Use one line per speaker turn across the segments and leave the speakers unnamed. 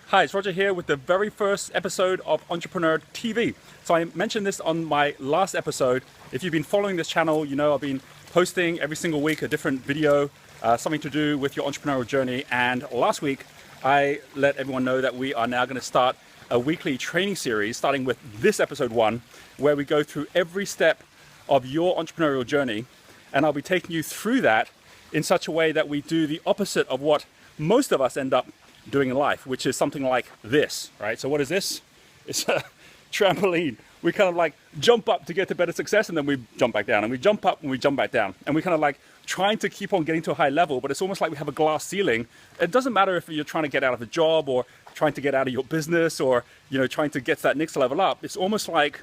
Hi, it's Roger here with the very first episode of Entrepreneur TV. So I mentioned this on my last episode. If you've been following this channel, you know I've been posting every single week a different video, something to do with your entrepreneurial journey. And last week, I let everyone know that we are now going to start a weekly training series, starting with this episode 1, where we go through every step of your entrepreneurial journey. And I'll be taking you through that in such a way that we do the opposite of what most of us end up doing in life, which is something like this, right? So what is this? It's a trampoline. We kind of like jump up to get to better success, and then we jump back down, and we jump up and we jump back down. And we kind of like trying to keep on getting to a high level, but it's almost like we have a glass ceiling. It doesn't matter if you're trying to get out of a job or trying to get out of your business or, you know, trying to get to that next level up. It's almost like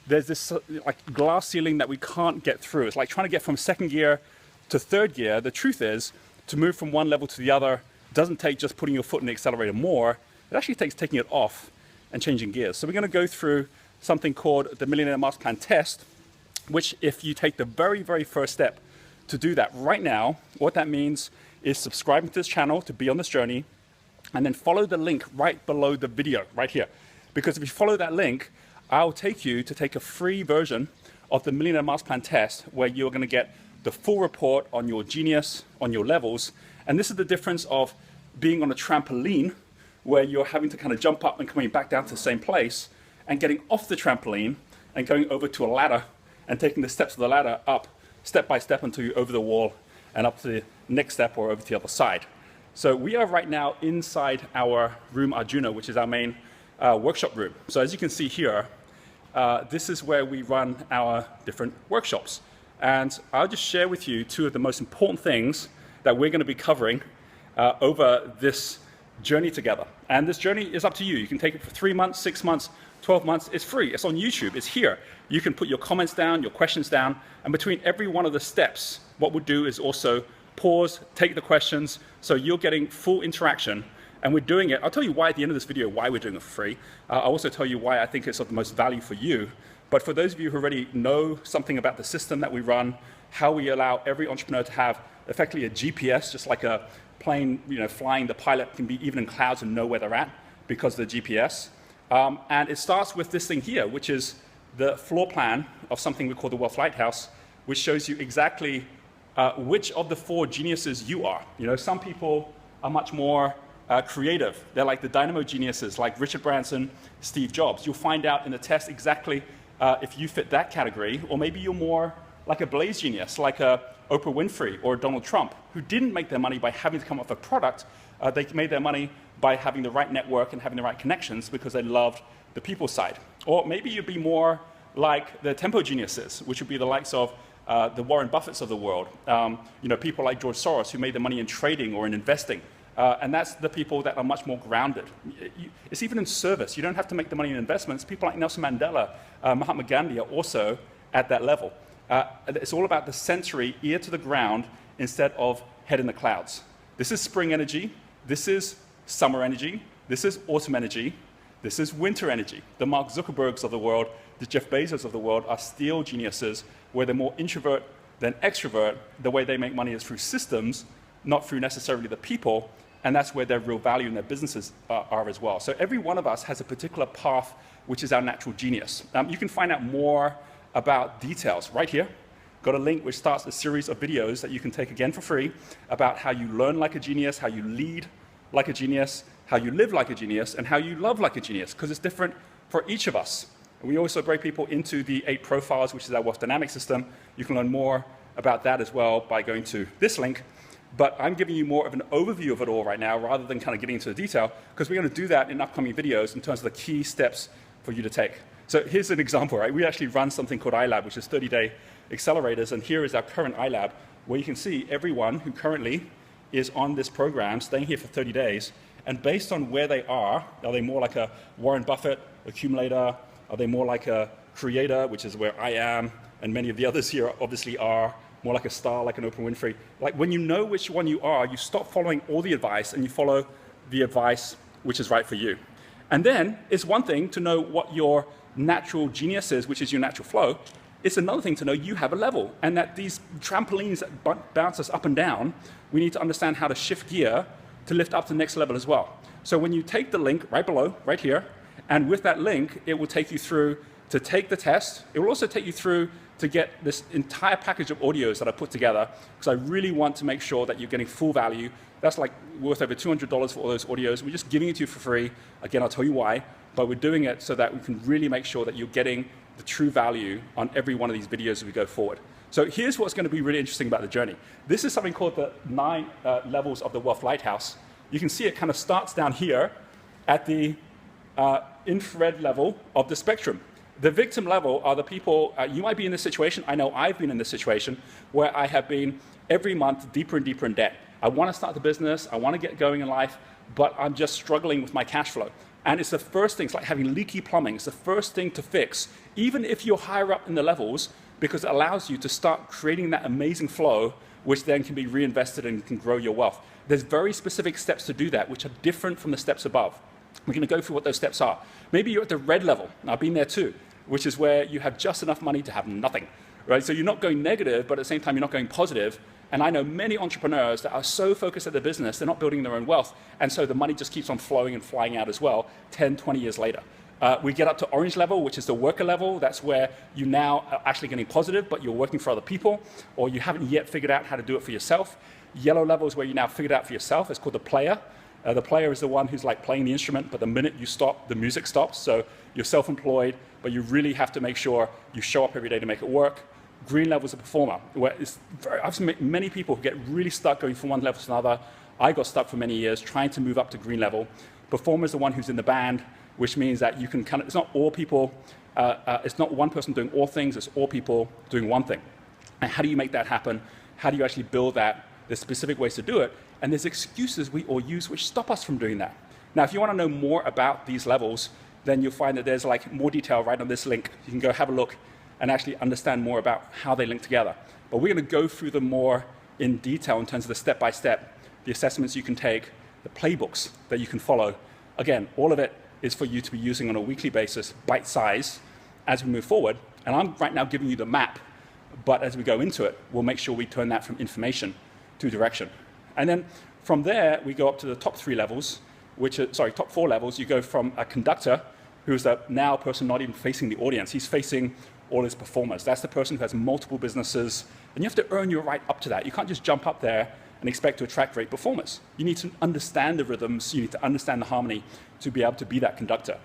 there's this like glass ceiling that we can't get through. It's like trying to get from second gear to third gear. The truth is, to move from one level to the other doesn't take just putting your foot in the accelerator more. It actually takes taking it off and changing gears. So we're going to go through something called the Millionaire Master Plan test, which if you take the very, very first step to do that right now, what that means is subscribing to this channel to be on this journey, and then follow the link right below the video, right here. Because if you follow that link, I'll take you to take a free version of the Millionaire Master Plan test, where you're going to get the full report on your genius, on your levels. And this is the difference of being on a trampoline, where you're having to kind of jump up and coming back down to the same place, and getting off the trampoline and going over to a ladder and taking the steps of the ladder up step by step until you're over the wall and up to the next step or over to the other side. So we are right now inside our room Arjuna, which is our main workshop room. So as you can see here, this is where we run our different workshops. And I'll just share with you two of the most important things that we're going to be covering over this journey together. And this journey is up to you. You can take it for 3 months, 6 months, 12 months. It's free. It's on YouTube. It's here. You can put your comments down, your questions down. And between every one of the steps, what we'll do is also pause, take the questions, so you're getting full interaction. And we're doing it. I'll tell you why at the end of this video, why we're doing it for free. I'll also tell you why I think it's of the most value for you. But for those of you who already know something about the system that we run, how we allow every entrepreneur to have effectively a GPS, just like a plane, you know, flying, the pilot can be even in clouds and know where they're at because of the GPS. And it starts with this thing here, which is the floor plan of something we call the Wealth Lighthouse, which shows you exactly which of the 4 geniuses you are. You know, some people are much more creative. They're like the dynamo geniuses, like Richard Branson, Steve Jobs. You'll find out in the test exactly if you fit that category, or maybe you're more like a blaze genius, like a Oprah Winfrey or Donald Trump, who didn't make their money by having to come up with a product. They made their money by having the right network and having the right connections because they loved the people side. Or maybe you'd be more like the tempo geniuses, which would be the likes of the Warren Buffetts of the world. You know, people like George Soros, who made their money in trading or in investing. And that's the people that are much more grounded. It's even in service. You don't have to make the money in investments. People like Nelson Mandela, Mahatma Gandhi are also at that level. It's all about the sensory, ear to the ground, instead of head in the clouds. This is spring energy. This is summer energy. This is autumn energy. This is winter energy. The Mark Zuckerbergs of the world, the Jeff Bezos of the world are still geniuses, where they're more introvert than extrovert. The way they make money is through systems, not through necessarily the people. And that's where their real value in their businesses are as well. So every one of us has a particular path, which is our natural genius. You can find out more about details right here. Got a link which starts a series of videos that you can take again for free about how you learn like a genius, how you lead like a genius, how you live like a genius, and how you love like a genius, because it's different for each of us. And we also break people into the 8 profiles, which is our wealth dynamic system. You can learn more about that as well by going to this link. But I'm giving you more of an overview of it all right now, rather than kind of getting into the detail, because we're going to do that in upcoming videos in terms of the key steps for you to take. So here's an example, right? We actually run something called iLab, which is 30-day accelerators, and here is our current iLab, where you can see everyone who currently is on this program, staying here for 30 days, and based on where they are they more like a Warren Buffett accumulator? Are they more like a creator, which is where I am, and many of the others here obviously are, more like a star, like an Oprah Winfrey? Like, when you know which one you are, you stop following all the advice and you follow the advice which is right for you. And then it's one thing to know what your natural genius is, which is your natural flow. It's another thing to know you have a level, and that these trampolines that bounce us up and down, we need to understand how to shift gear to lift up to the next level as well. So when you take the link right below, right here, and with that link, it will take you through to take the test. It will also take you through to get this entire package of audios that I put together, because I really want to make sure that you're getting full value. That's like worth over $200 for all those audios. We're just giving it to you for free. Again, I'll tell you why, but we're doing it so that we can really make sure that you're getting the true value on every one of these videos as we go forward. So here's what's going to be really interesting about the journey. This is something called the 9 levels of the Wealth Lighthouse. You can see it kind of starts down here at the infrared level of the spectrum. The victim level are the people, you might be in this situation, I know I've been in this situation, where I have been every month deeper and deeper in debt. I want to start the business, I want to get going in life, but I'm just struggling with my cash flow. And it's the first thing, it's like having leaky plumbing, it's the first thing to fix, even if you're higher up in the levels, because it allows you to start creating that amazing flow, which then can be reinvested and can grow your wealth. There's very specific steps to do that, which are different from the steps above. We're going to go through what those steps are. Maybe you're at the red level, and I've been there too, which is where you have just enough money to have nothing, right? So you're not going negative, but at the same time, you're not going positive. And I know many entrepreneurs that are so focused at their business, they're not building their own wealth. And so the money just keeps on flowing and flying out as well, 10, 20 years later. We get up to orange level, which is the worker level. That's where you now are actually getting positive, but you're working for other people, or you haven't yet figured out how to do it for yourself. Yellow level is where you now figured out for yourself. It's called the player. The player is the one who's like playing the instrument, but the minute you stop, the music stops. So you're self-employed, but you really have to make sure you show up every day to make it work. Green level is a performer, where I've seen many people who get really stuck going from one level to another. I got stuck for many years trying to move up to green level. Performer is the one who's in the band, which means that you can kind of, it's not all people, it's not one person doing all things, it's all people doing one thing. And how do you make that happen? How do you actually build that? There's specific ways to do it, and there's excuses we all use which stop us from doing that. Now, if you want to know more about these levels, then you'll find that there's like more detail right on this link. You can go have a look and actually understand more about how they link together. But we're going to go through them more in detail in terms of the step-by-step, the assessments you can take, the playbooks that you can follow. Again, all of it is for you to be using on a weekly basis, bite-size, as we move forward. And I'm right now giving you the map, but as we go into it, we'll make sure we turn that from information to direction. And then from there, we go up to the top 3 levels, which are, sorry, top 4 levels. You go from a conductor, who's a now person not even facing the audience. He's facing all his performers. That's the person who has multiple businesses, and you have to earn your right up to that. You can't just jump up there and expect to attract great performers. You need to understand the rhythms, you need to understand the harmony to be able to be that conductor.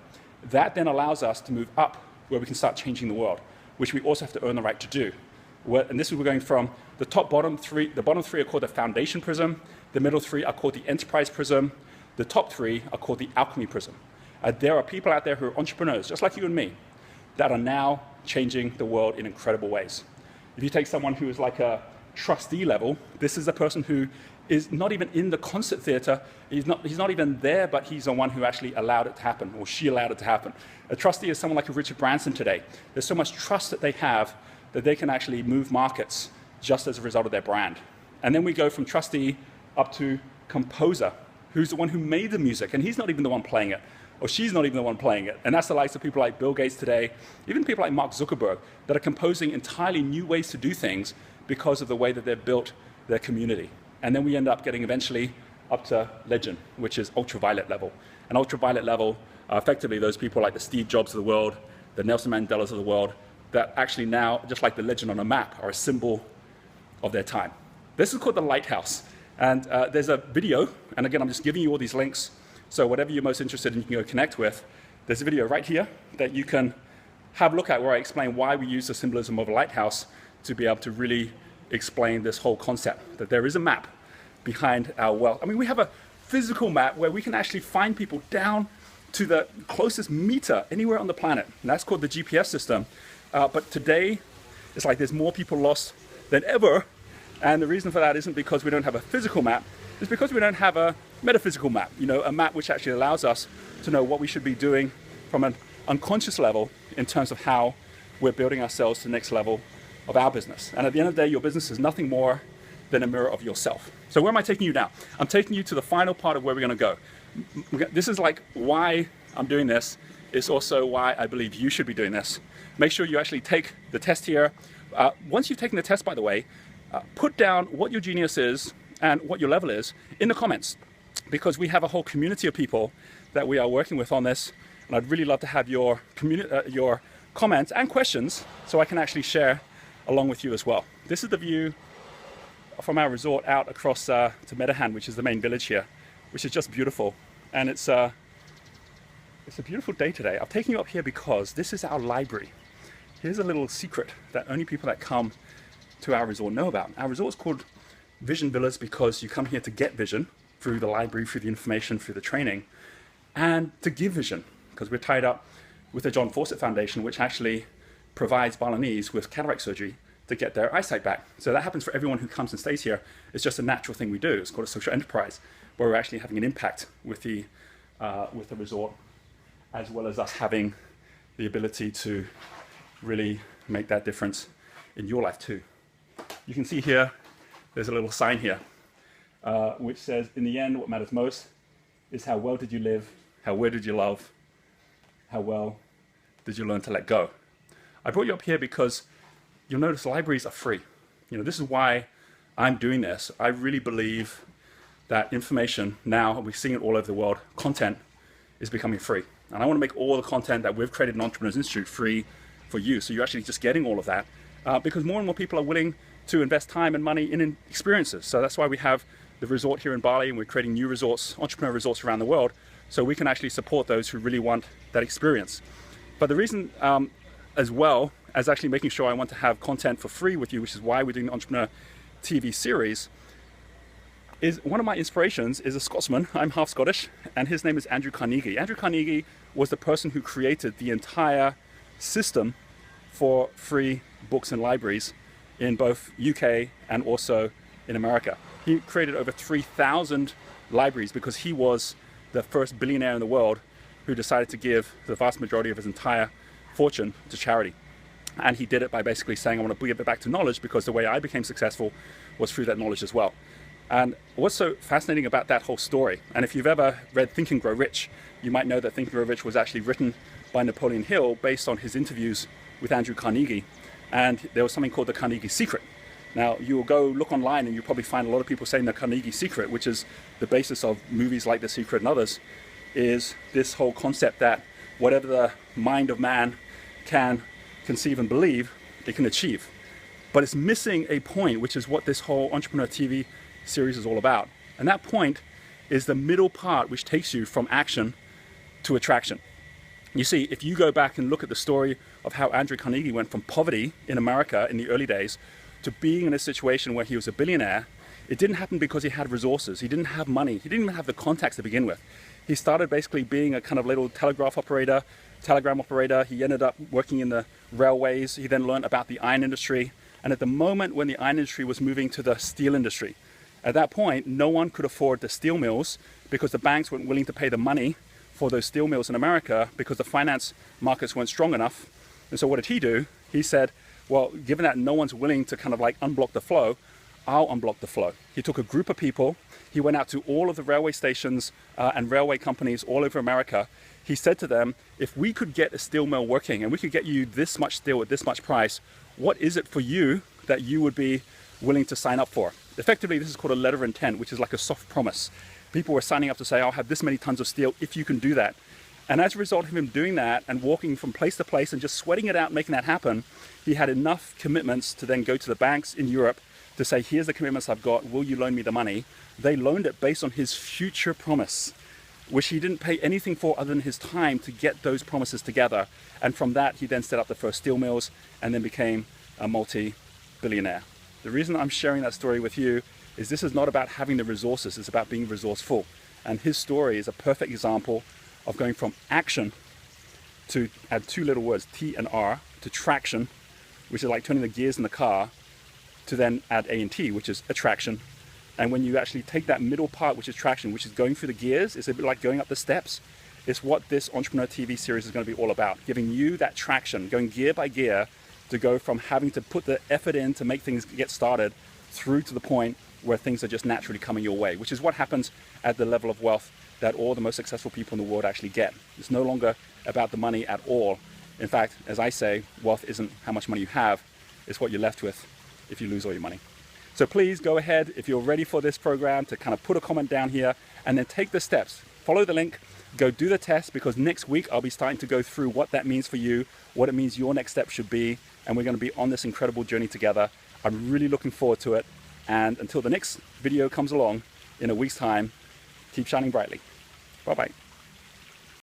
That then allows us to move up where we can start changing the world, which we also have to earn the right to do. And this is, we're going from the bottom 3 are called the foundation prism, the middle 3 are called the enterprise prism, the top 3 are called the alchemy prism. There are people out there who are entrepreneurs, just like you and me, that are now changing the world in incredible ways. If you take someone who is like a trustee level, this is a person who is not even in the concert theater, he's not even there, but he's the one who actually allowed it to happen, or she allowed it to happen. A trustee is someone like a Richard Branson today. There's so much trust that they have that they can actually move markets just as a result of their brand. And then we go from trustee up to composer, who's the one who made the music, and he's not even the one playing it, or she's not even the one playing it. And that's the likes of people like Bill Gates today, even people like Mark Zuckerberg, that are composing entirely new ways to do things because of the way that they've built their community. And then we end up getting eventually up to legend, which is ultraviolet level. And ultraviolet level are effectively those people like the Steve Jobs of the world, the Nelson Mandelas of the world, that actually now, just like the legend on a map, are a symbol of their time. This is called the Lighthouse. And there's a video, and again, I'm just giving you all these links, so whatever you're most interested in, you can go connect with. There's a video right here that you can have a look at where I explain why we use the symbolism of a lighthouse to be able to really explain this whole concept, that there is a map behind our wealth. I mean, we have a physical map where we can actually find people down to the closest meter anywhere on the planet, and that's called the GPS system. But today, it's like there's more people lost than ever, and the reason for that isn't because we don't have a physical map, it's because we don't have a metaphysical map, you know, a map which actually allows us to know what we should be doing from an unconscious level in terms of how we're building ourselves to the next level of our business. And at the end of the day, your business is nothing more than a mirror of yourself. So where am I taking you now? I'm taking you to the final part of where we're going to go. This is like why I'm doing this. It's also why I believe you should be doing this. Make sure you actually take the test here. Once you've taken the test, by the way, put down what your genius is and what your level is in the comments. because we have a whole community of people that we are working with on this. And I'd really love to have your comments and questions so I can actually share along with you as well. This is the view from our resort out across to Medahan, which is the main village here, which is just beautiful. And it's a beautiful day today. I've taken you up here because this is our library. Here's a little secret that only people that come to our resort know about. Our resort is called Vision Villas because you come here to get vision through the library, through the information, through the training, and to give vision, because we're tied up with the John Fawcett Foundation, which actually provides Balinese with cataract surgery to get their eyesight back. So that happens for everyone who comes and stays here. It's just a natural thing we do. It's called a social enterprise, where we're actually having an impact with the resort, as well as us having the ability to really make that difference in your life too. You can see here, there's a little sign here, which says, in the end, what matters most is how well did you live, how well did you love, how well did you learn to let go. I brought you up here because you'll notice libraries are free. You know, this is why I'm doing this. I really believe that information now, we're seeing it all over the world, content is becoming free. And I want to make all the content that we've created in Entrepreneurs Institute free for you. So you're actually just getting all of that because more and more people are willing to invest time and money in experiences. So that's why we have the resort here in Bali, and we're creating new resorts, entrepreneur resorts around the world, so we can actually support those who really want that experience. But the reason as well as actually making sure I want to have content for free with you, which is why we're doing the Entrepreneur TV series, is one of my inspirations is a Scotsman. I'm half Scottish, and his name is Andrew Carnegie. Andrew Carnegie was the person who created the entire system for free books and libraries in both UK and also in America. He created over 3,000 libraries because he was the first billionaire in the world who decided to give the vast majority of his entire fortune to charity. And he did it by basically saying, I want to give it back to knowledge, because the way I became successful was through that knowledge as well. And what's so fascinating about that whole story, and if you've ever read Think and Grow Rich, you might know that Think and Grow Rich was actually written by Napoleon Hill based on his interviews with Andrew Carnegie. And there was something called the Carnegie Secret. Now, you will go look online and you'll probably find a lot of people saying the Carnegie Secret, which is the basis of movies like The Secret and others, is this whole concept that whatever the mind of man can conceive and believe, it can achieve. But it's missing a point, which is what this whole Entrepreneur TV series is all about. And that point is the middle part, which takes you from action to attraction. You see, if you go back and look at the story of how Andrew Carnegie went from poverty in America in the early days to being in a situation where he was a billionaire, it didn't happen because he had resources. He didn't have money. He didn't even have the contacts to begin with. He started basically being a kind of little telegram operator. He ended up working in the railways. He then learned about the iron industry. And at the moment when the iron industry was moving to the steel industry, at that point, no one could afford the steel mills because the banks weren't willing to pay the money for those steel mills in America because the finance markets weren't strong enough. And so what did he do? He said, well, given that no one's willing to kind of like unblock the flow, I'll unblock the flow. He took a group of people. He went out to all of the railway stations and railway companies all over America. He said to them, if we could get a steel mill working and we could get you this much steel at this much price, what is it for you that you would be willing to sign up for? Effectively, this is called a letter of intent, which is like a soft promise. People were signing up to say, I'll have this many tons of steel if you can do that. And as a result of him doing that and walking from place to place and just sweating it out, making that happen, he had enough commitments to then go to the banks in Europe to say, here's the commitments I've got, will you loan me the money? They loaned it based on his future promise, which he didn't pay anything for other than his time to get those promises together. And from that, he then set up the first steel mills and then became a multi-billionaire. The reason I'm sharing that story with you is this is not about having the resources, it's about being resourceful. And his story is a perfect example of going from action to add two little words, T and R, to traction, which is like turning the gears in the car, to then add A and T, which is attraction. And when you actually take that middle part, which is traction, which is going through the gears, it's a bit like going up the steps. It's what this Entrepreneur TV series is going to be all about, giving you that traction, going gear by gear to go from having to put the effort in to make things get started through to the point where things are just naturally coming your way, which is what happens at the level of wealth that all the most successful people in the world actually get. It's no longer about the money at all. In fact, as I say, wealth isn't how much money you have, it's what you're left with if you lose all your money. So please go ahead, if you're ready for this program, to kind of put a comment down here and then take the steps. Follow the link, go do the test, because next week I'll be starting to go through what that means for you, what it means your next step should be, and we're going to be on this incredible journey together. I'm really looking forward to it. And until the next video comes along in a week's time, keep shining brightly. Bye-bye.